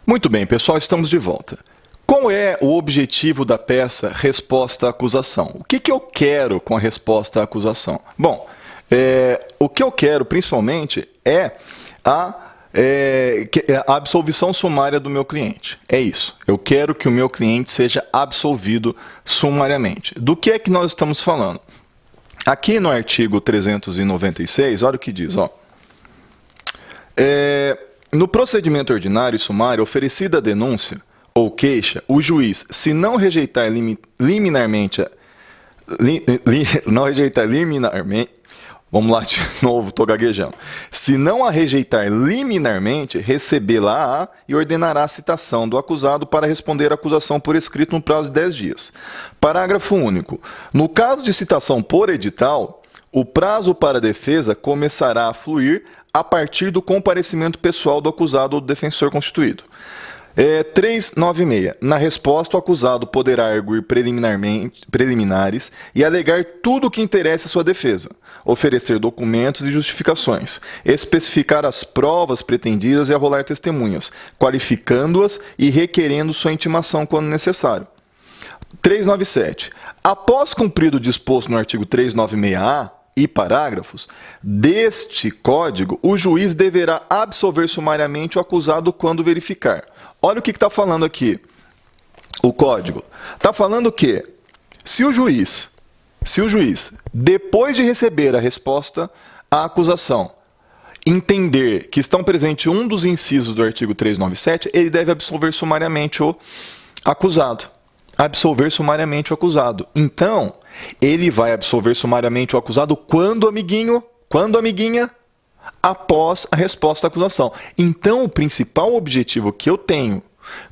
Muito bem, pessoal, estamos de volta. Qual é o objetivo da peça resposta à acusação? O que eu quero com a resposta à acusação? Bom, o que eu quero principalmente é a absolvição sumária do meu cliente. É isso. Eu quero que o meu cliente seja absolvido sumariamente. Do que é que nós estamos falando? Aqui no artigo 396, olha o que diz. Ó. No procedimento ordinário e sumário, oferecida a denúncia ou queixa, o juiz, se não rejeitar liminarmente, vamos lá de novo, estou gaguejando. Se não a rejeitar liminarmente, recebê-la-á e ordenará a citação do acusado para responder à acusação por escrito no prazo de 10 dias. Parágrafo único. No caso de citação por edital, o prazo para a defesa começará a fluir a partir do comparecimento pessoal do acusado ou do defensor constituído. 396. Na resposta, o acusado poderá arguir preliminares e alegar tudo o que interessa à sua defesa, oferecer documentos e justificações, especificar as provas pretendidas e arrolar testemunhas, qualificando-as e requerendo sua intimação quando necessário. 397. Após cumprido o disposto no artigo 396-A, e parágrafos deste Código, o juiz deverá absolver sumariamente o acusado quando verificar. Olha o que está falando aqui. O Código está falando que se o juiz, depois de receber a resposta à acusação, entender que estão presentes um dos incisos do artigo 397, ele deve absolver sumariamente o acusado. Absolver sumariamente o acusado. Então, ele vai absolver sumariamente o acusado quando, amiguinho? Quando, amiguinha? Após a resposta à acusação. Então, o principal objetivo que eu tenho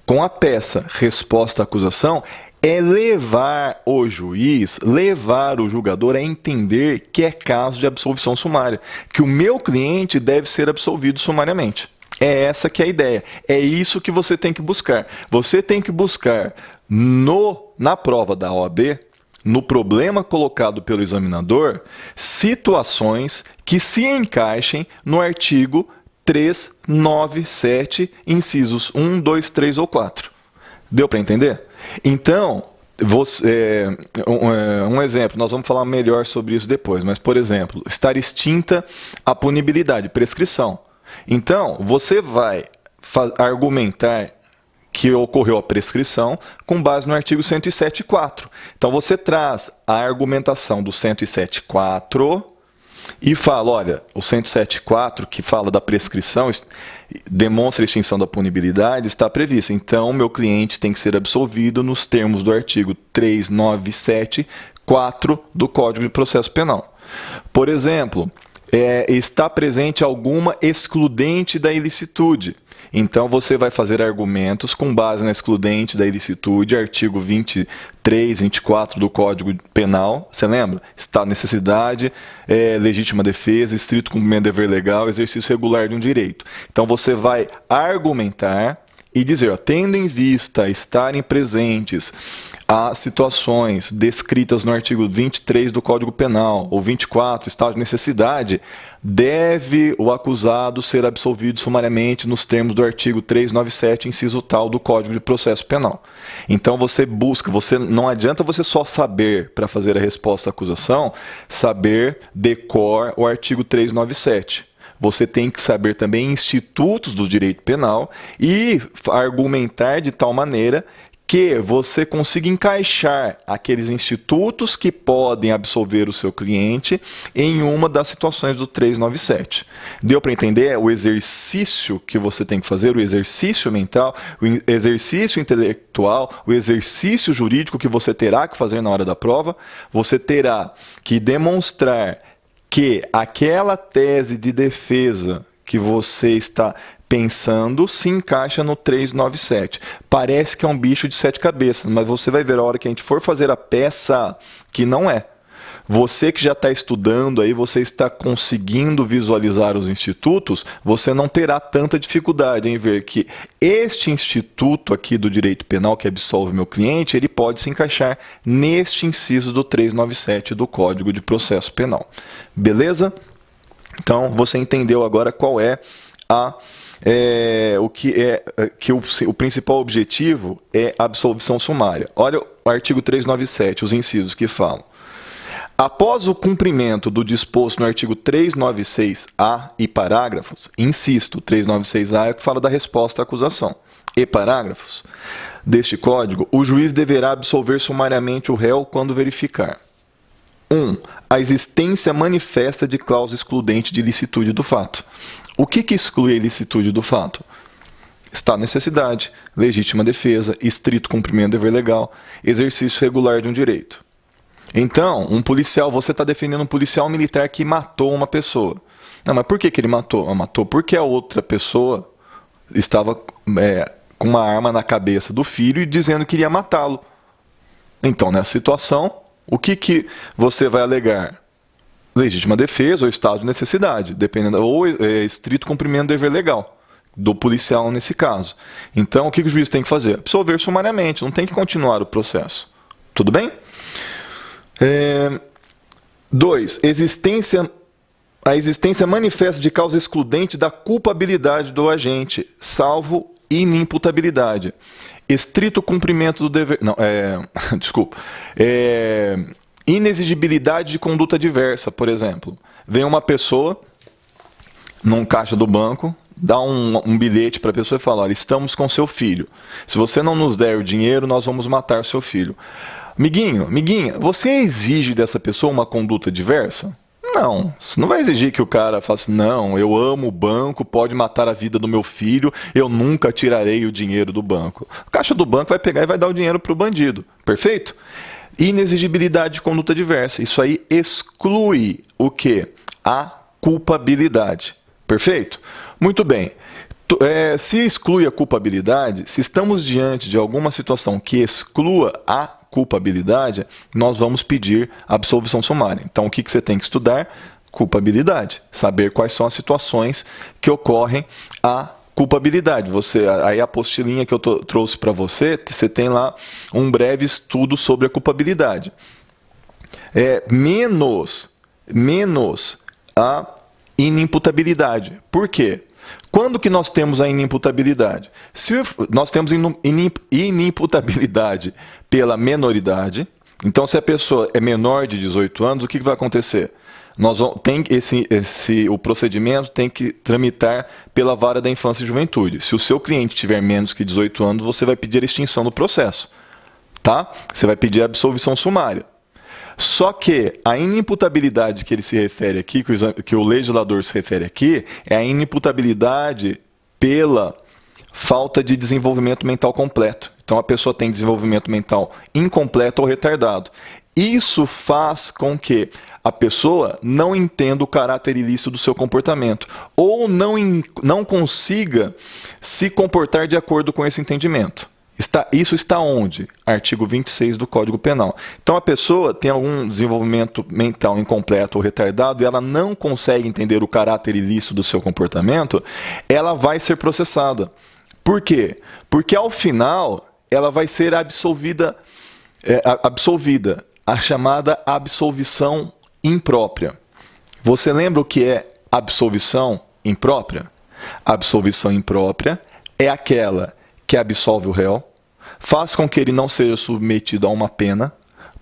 com a peça resposta à acusação é levar o juiz, levar o julgador a entender que é caso de absolvição sumária, que o meu cliente deve ser absolvido sumariamente. É essa que é a ideia. É isso que você tem que buscar. Você tem que buscar na prova da OAB, no problema colocado pelo examinador, situações que se encaixem no artigo 397, incisos 1, 2, 3 ou 4. Deu para entender? Então, um exemplo, nós vamos falar melhor sobre isso depois, mas, por exemplo, estar extinta a punibilidade, prescrição. Então, você vai argumentar que ocorreu a prescrição com base no artigo 107.4. Então, você traz a argumentação do 107.4 e fala, olha, o 107.4, que fala da prescrição, demonstra a extinção da punibilidade, está prevista. Então, meu cliente tem que ser absolvido nos termos do artigo 397.4 do Código de Processo Penal. Por exemplo, está presente alguma excludente da ilicitude. Então, você vai fazer argumentos com base na excludente da ilicitude, artigo 23, 24 do Código Penal. Você lembra? Estado de necessidade, legítima defesa, estrito cumprimento do dever legal, exercício regular de um direito. Então, você vai argumentar e dizer, ó, tendo em vista estarem presentes as situações descritas no artigo 23 do Código Penal, ou 24, estado de necessidade, deve o acusado ser absolvido sumariamente nos termos do artigo 397, inciso tal do Código de Processo Penal. Então você busca, não adianta você só saber, para fazer a resposta à acusação, saber decor o artigo 397. Você tem que saber também institutos do direito penal e argumentar de tal maneira que você consiga encaixar aqueles institutos que podem absolver o seu cliente em uma das situações do 397. Deu para entender o exercício que você tem que fazer, o exercício mental, o exercício intelectual, o exercício jurídico que você terá que fazer na hora da prova? Você terá que demonstrar que aquela tese de defesa que você está pensando se encaixa no 397. Parece que é um bicho de 7 cabeças, mas você vai ver a hora que a gente for fazer a peça que não é. Você que já está estudando aí, você está conseguindo visualizar os institutos, você não terá tanta dificuldade em ver que este instituto aqui do direito penal que absolve meu cliente, ele pode se encaixar neste inciso do 397 do Código de Processo Penal. Beleza? Então, você entendeu agora qual é a o principal objetivo é a absolvição sumária. Olha o artigo 397, os incisos que falam. Após o cumprimento do disposto no artigo 396-A e parágrafos, insisto, 396-A é o que fala da resposta à acusação, e parágrafos deste Código, o juiz deverá absolver sumariamente o réu quando verificar: 1. A existência manifesta de cláusula excludente de ilicitude do fato. O que exclui a ilicitude do fato? Estado de necessidade, legítima defesa, estrito cumprimento do dever legal, exercício regular de um direito. Então, um policial, você está defendendo um policial militar que matou uma pessoa. Não, mas por que ele matou? Matou porque a outra pessoa estava com uma arma na cabeça do filho e dizendo que iria matá-lo. Então, nessa situação, o que você vai alegar? Legítima defesa ou estado de necessidade, dependendo, ou estrito cumprimento do dever legal do policial nesse caso. Então, o que o juiz tem que fazer? Absolver sumariamente, não tem que continuar o processo. Tudo bem? 2. A existência manifesta de causa excludente da culpabilidade do agente, salvo inimputabilidade. Estrito cumprimento do dever... Não, desculpa. Inexigibilidade de conduta diversa, por exemplo. Vem uma pessoa num caixa do banco, dá um bilhete para a pessoa e fala: olha, estamos com seu filho. Se você não nos der o dinheiro, nós vamos matar seu filho. Miguinha, você exige dessa pessoa uma conduta diversa? Não, você não vai exigir que o cara faça assim: não, eu amo o banco, pode matar a vida do meu filho, eu nunca tirarei o dinheiro do banco. O caixa do banco vai pegar e vai dar o dinheiro para o bandido, perfeito? Inexigibilidade de conduta diversa, isso aí exclui o quê? A culpabilidade, perfeito? Muito bem. Se exclui a culpabilidade, se estamos diante de alguma situação que exclua a culpabilidade, nós vamos pedir absolvição sumária. Então, o que você tem que estudar? Culpabilidade. Saber quais são as situações que ocorrem a culpabilidade. Aí a apostilinha que eu trouxe para você tem lá um breve estudo sobre a culpabilidade. Menos a inimputabilidade. Por quê? Quando que nós temos a inimputabilidade? Se nós temos inimputabilidade pela menoridade, então se a pessoa é menor de 18 anos, o que vai acontecer? O procedimento tem que tramitar pela vara da infância e juventude. Se o seu cliente tiver menos que 18 anos, você vai pedir a extinção do processo. Tá? Você vai pedir a absolvição sumária. Só que a inimputabilidade que ele se refere aqui, que o legislador se refere aqui, é a inimputabilidade pela falta de desenvolvimento mental completo. Então a pessoa tem desenvolvimento mental incompleto ou retardado. Isso faz com que a pessoa não entenda o caráter ilícito do seu comportamento ou não consiga se comportar de acordo com esse entendimento. Isso está onde? Artigo 26 do Código Penal. Então a pessoa tem algum desenvolvimento mental incompleto ou retardado e ela não consegue entender o caráter ilícito do seu comportamento, ela vai ser processada. Por quê? Porque ao final ela vai ser absolvida, a chamada absolvição imprópria. Você lembra o que é absolvição imprópria? Absolvição imprópria é aquela que absolve o réu, faz com que ele não seja submetido a uma pena,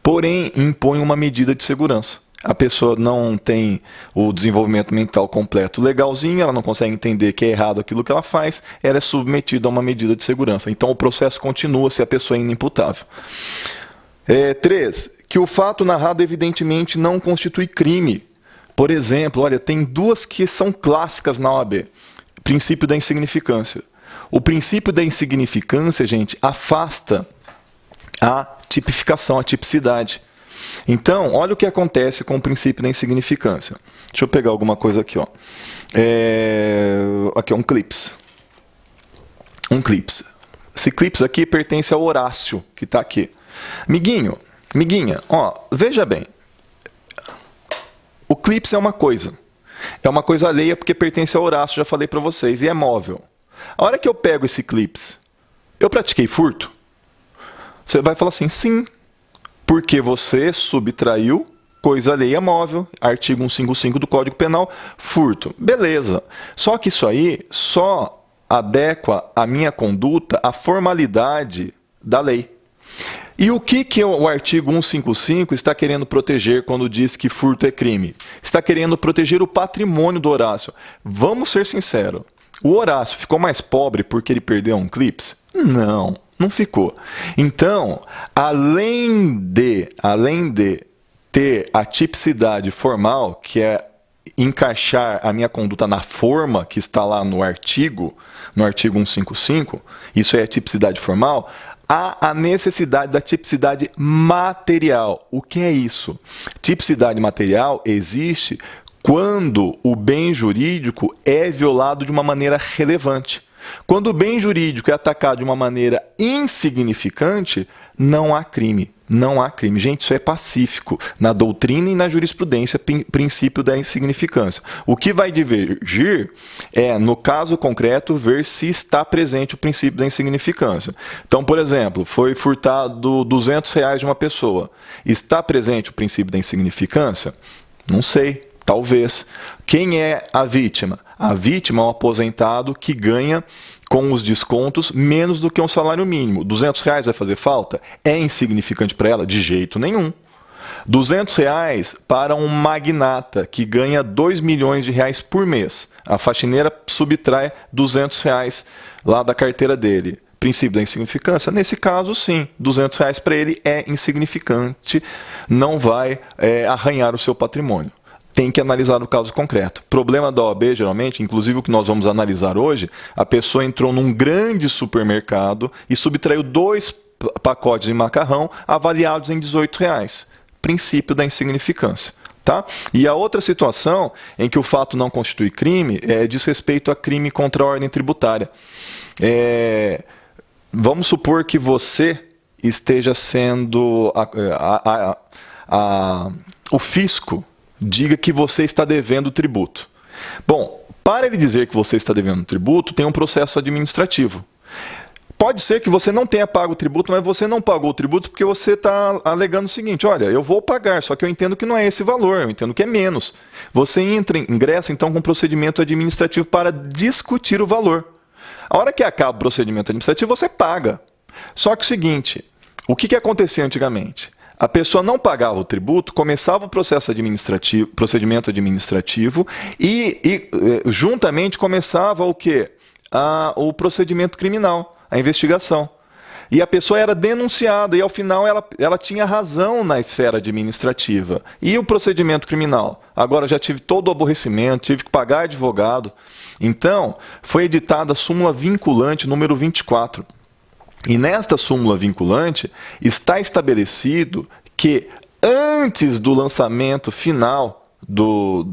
porém impõe uma medida de segurança. A pessoa não tem o desenvolvimento mental completo legalzinho, ela não consegue entender que é errado aquilo que ela faz, ela é submetida a uma medida de segurança. Então o processo continua se a pessoa é inimputável. 3. Que o fato narrado evidentemente não constitui crime. Por exemplo, olha, tem duas que são clássicas na OAB. Princípio da insignificância. O princípio da insignificância, gente, afasta a tipificação, a tipicidade. Então, olha o que acontece com o princípio da insignificância. Deixa eu pegar alguma coisa aqui, ó. Aqui, ó, um clips. Esse clips aqui pertence ao Horácio, que está aqui. Miguinha, ó, veja bem. O clips é uma coisa. É uma coisa alheia porque pertence ao Horácio, já falei para vocês, e é móvel. A hora que eu pego esse clips, eu pratiquei furto? Você vai falar assim, sim, porque você subtraiu coisa alheia móvel, artigo 155 do Código Penal, furto. Beleza. Só que isso aí só adequa a minha conduta à formalidade da lei. E o que o artigo 155 está querendo proteger quando diz que furto é crime? Está querendo proteger o patrimônio do Horácio. Vamos ser sinceros. O Horácio ficou mais pobre porque ele perdeu um clips? Não, não ficou. Então, além de ter a tipicidade formal, que é encaixar a minha conduta na forma que está lá no artigo 155, isso é a tipicidade formal, há a necessidade da tipicidade material. O que é isso? Tipicidade material existe quando o bem jurídico é violado de uma maneira relevante. Quando o bem jurídico é atacado de uma maneira insignificante, não há crime. Não há crime. Gente, isso é pacífico na doutrina e na jurisprudência, princípio da insignificância. O que vai divergir é, no caso concreto, ver se está presente o princípio da insignificância. Então, por exemplo, foi furtado R$200 de uma pessoa. Está presente o princípio da insignificância? Não sei. Talvez. Quem é a vítima? A vítima é um aposentado que ganha, com os descontos, menos do que um salário mínimo. R$200 vai fazer falta? É insignificante para ela? De jeito nenhum. R$200 para um magnata que ganha R$2 milhões por mês. A faxineira subtrai R$200 lá da carteira dele. Princípio da insignificância? Nesse caso, sim. R$200 para ele é insignificante, não vai arranhar o seu patrimônio. Tem que analisar no caso concreto. Problema da OAB, geralmente, inclusive o que nós vamos analisar hoje, a pessoa entrou num grande supermercado e subtraiu 2 pacotes de macarrão avaliados em R$18. Princípio da insignificância. Tá? E a outra situação em que o fato não constitui crime diz respeito a crime contra a ordem tributária. Vamos supor que você esteja sendo... o fisco diga que você está devendo tributo. Bom, para ele dizer que você está devendo tributo, tem um processo administrativo. Pode ser que você não tenha pago o tributo, mas você não pagou o tributo porque você está alegando o seguinte: olha, eu vou pagar, só que eu entendo que não é esse valor, eu entendo que é menos. Você ingressa então com um procedimento administrativo para discutir o valor. A hora que acaba o procedimento administrativo, você paga. Só que o seguinte, o que acontecia antigamente? A pessoa não pagava o tributo, começava o procedimento administrativo e juntamente começava o quê? O procedimento criminal, a investigação. E a pessoa era denunciada e ao final ela tinha razão na esfera administrativa. E o procedimento criminal? Agora já tive todo o aborrecimento, tive que pagar advogado. Então, foi editada a súmula vinculante número 24. E nesta súmula vinculante está estabelecido que antes do lançamento final do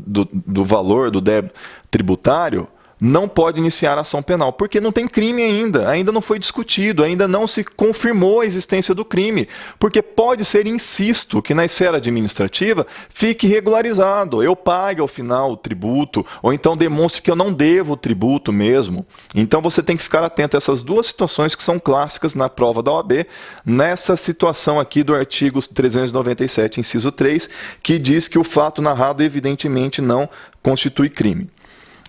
valor do débito tributário, não pode iniciar ação penal, porque não tem crime ainda não foi discutido, ainda não se confirmou a existência do crime, porque pode ser, insisto, que na esfera administrativa fique regularizado, eu pague ao final o tributo, ou então demonstre que eu não devo o tributo mesmo. Então você tem que ficar atento a essas duas situações que são clássicas na prova da OAB, nessa situação aqui do artigo 397, inciso 3, que diz que o fato narrado evidentemente não constitui crime.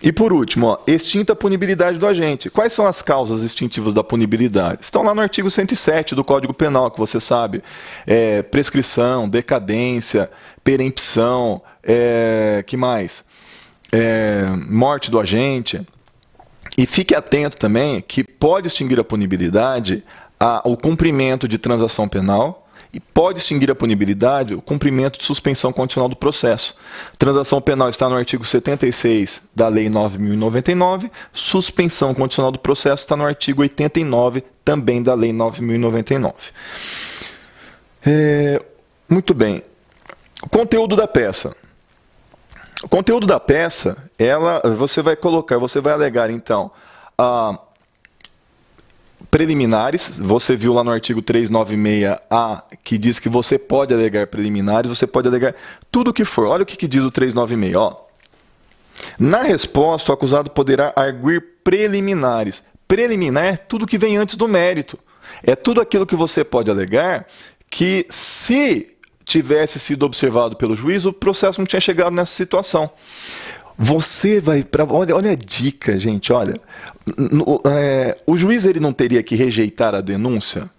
E por último, extinta a punibilidade do agente. Quais são as causas extintivas da punibilidade? Estão lá no artigo 107 do Código Penal, que você sabe. Prescrição, decadência, perempção, que mais? Morte do agente. E fique atento também que pode extinguir a punibilidade o cumprimento de transação penal, e pode extinguir a punibilidade o cumprimento de suspensão condicional do processo. Transação penal está no artigo 76 da Lei 9.099, suspensão condicional do processo está no artigo 89 também da Lei 9.099. Muito bem. O conteúdo da peça. O conteúdo da peça, você vai alegar então preliminares, você viu lá no artigo 396A, que diz que você pode alegar preliminares, você pode alegar tudo o que for. Olha o que diz o 396. Na resposta, o acusado poderá arguir preliminares. Preliminar é tudo que vem antes do mérito. É tudo aquilo que você pode alegar que, se tivesse sido observado pelo juiz, o processo não tinha chegado nessa situação. Você vai para... Olha a dica, gente, olha. O juiz ele não teria que rejeitar a denúncia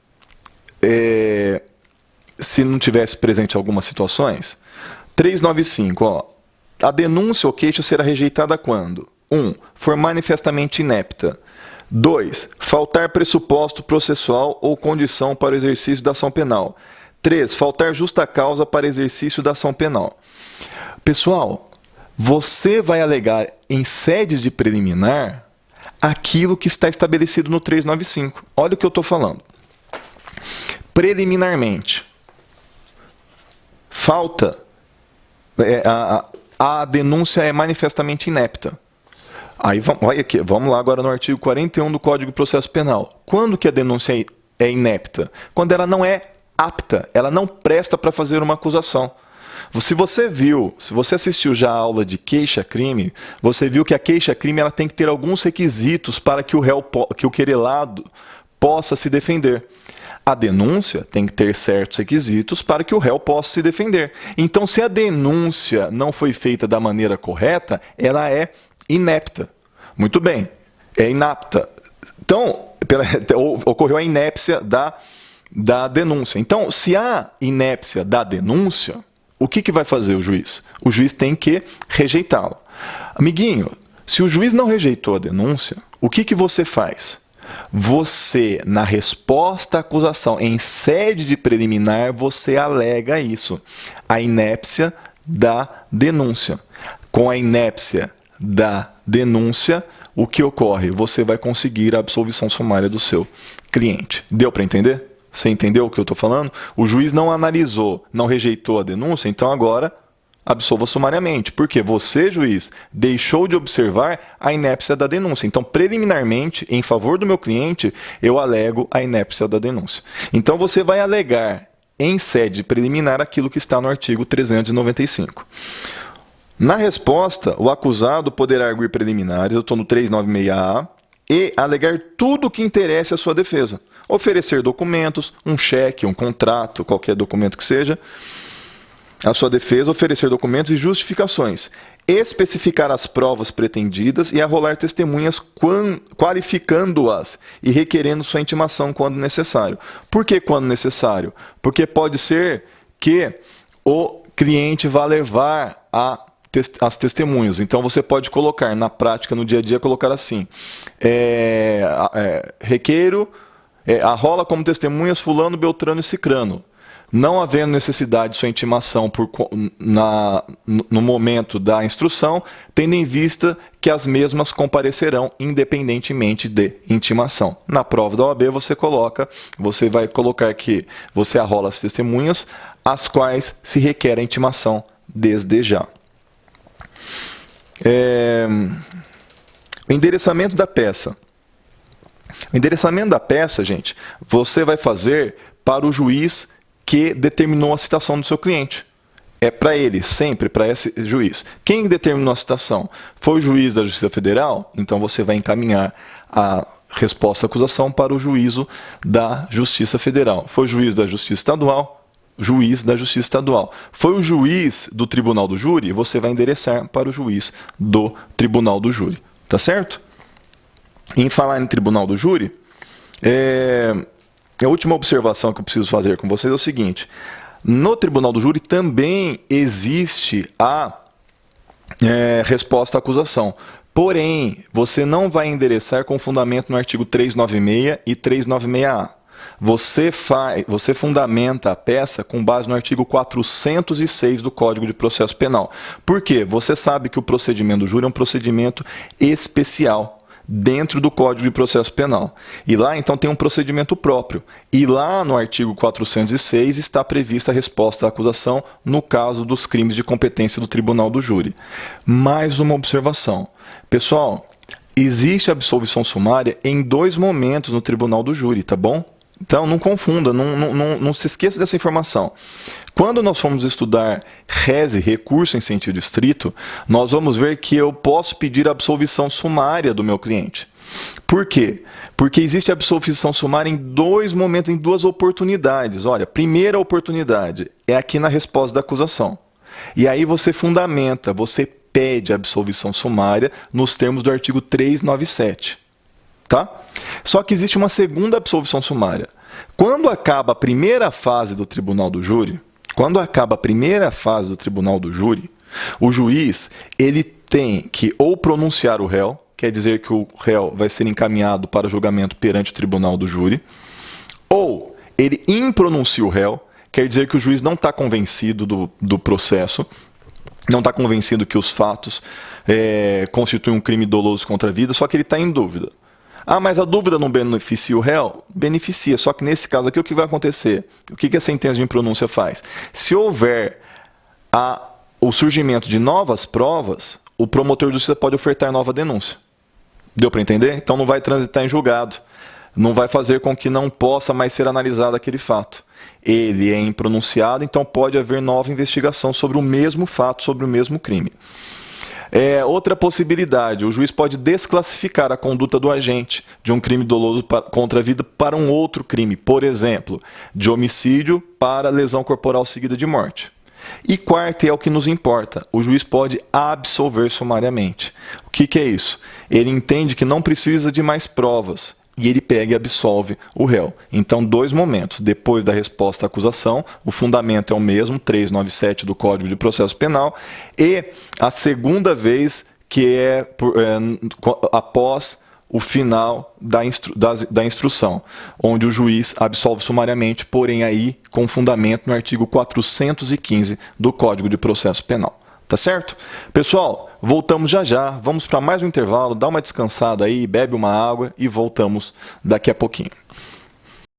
se não tivesse presente algumas situações? 395, ó. A denúncia ou queixa será rejeitada quando? 1. For manifestamente inepta. 2. Faltar pressuposto processual ou condição para o exercício da ação penal. 3. Faltar justa causa para exercício da ação penal. Pessoal, você vai alegar em sedes de preliminar aquilo que está estabelecido no 395. Olha o que eu estou falando. Preliminarmente, falta... a denúncia é manifestamente inepta. Aí, olha aqui, vamos lá agora no artigo 41 do Código de Processo Penal. Quando que a denúncia é inepta? Quando ela não é apta, ela não presta para fazer uma acusação. Se você assistiu já a aula de queixa-crime, você viu que a queixa-crime ela tem que ter alguns requisitos para que o querelado possa se defender. A denúncia tem que ter certos requisitos para que o réu possa se defender. Então, se a denúncia não foi feita da maneira correta, ela é inepta. Muito bem, é inapta. Então, ocorreu a inépcia da denúncia. Então, se há inépcia da denúncia, o que vai fazer o juiz? O juiz tem que rejeitá-la. Amiguinho, se o juiz não rejeitou a denúncia, o que você faz? Você, na resposta à acusação, em sede de preliminar, você alega isso, a inépcia da denúncia. Com a inépcia da denúncia, o que ocorre? Você vai conseguir a absolvição sumária do seu cliente. Deu para entender? Você entendeu o que eu estou falando? O juiz não analisou, não rejeitou a denúncia, então agora absolva sumariamente. Porque você, juiz, deixou de observar a inépcia da denúncia. Então, preliminarmente, em favor do meu cliente, eu alego a inépcia da denúncia. Então, você vai alegar em sede preliminar aquilo que está no artigo 395. Na resposta, o acusado poderá arguir preliminares, eu estou no 396A, e alegar tudo o que interesse à sua defesa. Oferecer documentos, um cheque, um contrato, qualquer documento que seja, a sua defesa, oferecer documentos e justificações, especificar as provas pretendidas e arrolar testemunhas qualificando-as e requerendo sua intimação quando necessário. Por que quando necessário? Porque pode ser que o cliente vá levar as testemunhas. Então você pode colocar na prática, no dia a dia, colocar assim, requeiro, arrola como testemunhas fulano, beltrano e cicrano. Não havendo necessidade de sua intimação no momento da instrução, tendo em vista que as mesmas comparecerão independentemente de intimação. Na prova da OAB você vai colocar que você arrola as testemunhas, as quais se requer a intimação desde já. O endereçamento da peça. O endereçamento da peça, gente, você vai fazer para o juiz que determinou a citação do seu cliente. É para ele, sempre para esse juiz. Quem determinou a citação? Foi o juiz da Justiça Federal? Então você vai encaminhar a resposta à acusação para o juízo da Justiça Federal. Foi o juiz da Justiça Estadual? Juiz da Justiça Estadual. Foi o juiz do Tribunal do Júri? Você vai endereçar para o juiz do Tribunal do Júri. Tá certo? Em falar em Tribunal do Júri, a última observação que eu preciso fazer com vocês é o seguinte: no Tribunal do Júri também existe a resposta à acusação. Porém, você não vai endereçar com fundamento no artigo 396 e 396A. Você fundamenta a peça com base no artigo 406 do Código de Processo Penal. Por quê? Você sabe que o procedimento do júri é um procedimento especial dentro do Código de Processo Penal. E lá, então, tem um procedimento próprio. E lá no artigo 406 está prevista a resposta à acusação no caso dos crimes de competência do Tribunal do Júri. Mais uma observação. Pessoal, existe absolvição sumária em 2 momentos no Tribunal do Júri, tá bom? Então, não confunda, não se esqueça dessa informação. Quando nós formos estudar RESE, recurso em sentido estrito, nós vamos ver que eu posso pedir a absolvição sumária do meu cliente. Por quê? Porque existe absolvição sumária em 2 momentos, em 2 oportunidades. Olha, primeira oportunidade é aqui na resposta da acusação. E aí você fundamenta, você pede a absolvição sumária nos termos do artigo 397. Tá? Só que existe uma segunda absolvição sumária. Quando acaba a primeira fase do tribunal do júri, o juiz ele tem que ou pronunciar o réu, quer dizer que o réu vai ser encaminhado para julgamento perante o tribunal do júri, ou ele impronuncia o réu, quer dizer que o juiz não está convencido do processo, não está convencido que os fatos constituem um crime doloso contra a vida, só que ele está em dúvida. Ah, mas a dúvida não beneficia o réu? Beneficia, só que nesse caso aqui o que vai acontecer? O que a sentença de impronúncia faz? Se houver o surgimento de novas provas, o promotor de justiça pode ofertar nova denúncia. Deu para entender? Então não vai transitar em julgado. Não vai fazer com que não possa mais ser analisado aquele fato. Ele é impronunciado, então pode haver nova investigação sobre o mesmo fato, sobre o mesmo crime. Outra possibilidade, o juiz pode desclassificar a conduta do agente de um crime doloso contra a vida para um outro crime, por exemplo, de homicídio para lesão corporal seguida de morte. E quarto, é o que nos importa, o juiz pode absolver sumariamente. O que é isso? Ele entende que não precisa de mais provas e ele pega e absolve o réu. Então, dois momentos. Depois da resposta à acusação, o fundamento é o mesmo, 397 do Código de Processo Penal, e a segunda vez que após o final da instrução, onde o juiz absolve sumariamente, porém aí com fundamento no artigo 415 do Código de Processo Penal. Tá certo? Pessoal, voltamos já. Vamos para mais um intervalo, dá uma descansada aí, bebe uma água e voltamos daqui a pouquinho.